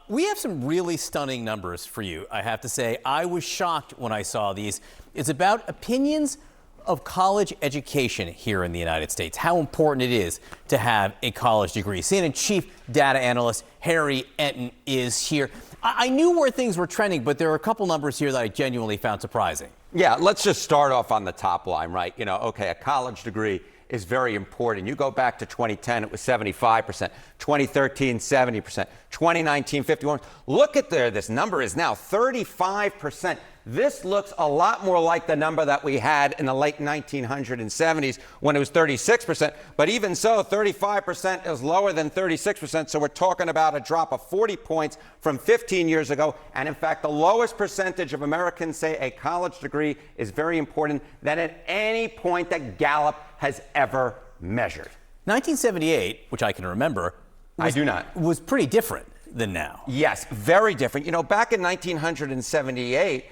We have some really stunning numbers for you, I have to say. I was shocked when I saw these. It's about opinions of college education here in the United States, how important it is to have a college degree. CNN chief data analyst Harry Enten is here. I knew where things were trending, but there are a couple numbers here that I genuinely found surprising. Yeah, let's just start off on the top line, right? Okay, a college degree is very important. You go back to 2010, it was 75%, 2013, 70%, 2019, 51%. Look at there, this number is now 35%. This looks a lot more like the number that we had in the late 1970s when it was 36%. But even so, 35% is lower than 36%. So we're talking about a drop of 40 points from 15 years ago. And in fact, the lowest percentage of Americans say a college degree is very important than at any point that Gallup has ever measured. 1978, which I can remember, I do not. Was pretty different than now. Yes, very different. Back in 1978,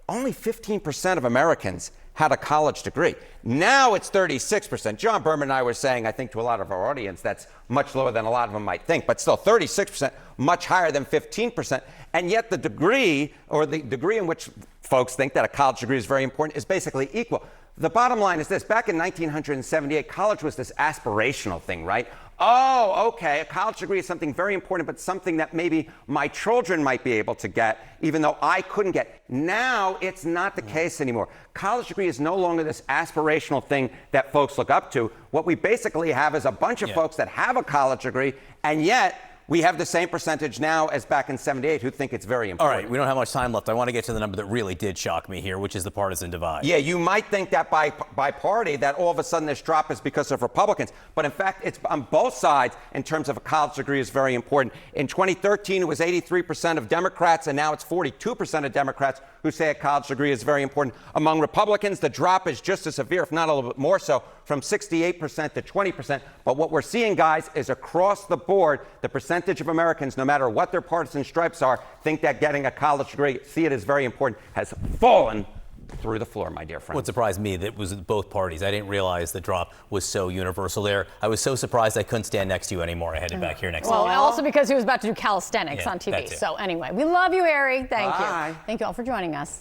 only 15% of Americans had a college degree. Now it's 36%. John Berman and I were saying, I think to a lot of our audience, that's much lower than a lot of them might think, but still 36%, much higher than 15%. And yet the degree, or the degree in which folks think that a college degree is very important, is basically equal. The bottom line is this: back in 1978, college was this aspirational thing, right? Oh, okay, a college degree is something very important, but something that maybe my children might be able to get, even though I couldn't get. Now it's not the case anymore. College degree is no longer this aspirational thing that folks look up to. What we basically have is a bunch of folks that have a college degree, and yet we have the same percentage now as back in 78 who think it's very important. All right, we don't have much time left. I want to get to the number that really did shock me here, which is the partisan divide. Yeah, you might think that by party, that all of a sudden this drop is because of Republicans. But in fact, it's on both sides in terms of a college degree is very important. In 2013, it was 83% of Democrats, and now it's 42% of Democrats who say a college degree is very important. Among Republicans, the drop is just as severe, if not a little bit more so, from 68% to 20%. But what we're seeing, guys, is across the board, the percentage of Americans, no matter what their partisan stripes are, think that getting a college degree, see it as very important, has fallen through the floor, my dear friend. What surprised me, that was both parties. I didn't realize the drop was so universal there. I was so surprised I couldn't stand next to you anymore. I headed back here next to you. Well, also because he was about to do calisthenics on TV. So anyway, we love you, Harry. Thank you. Thank you all for joining us.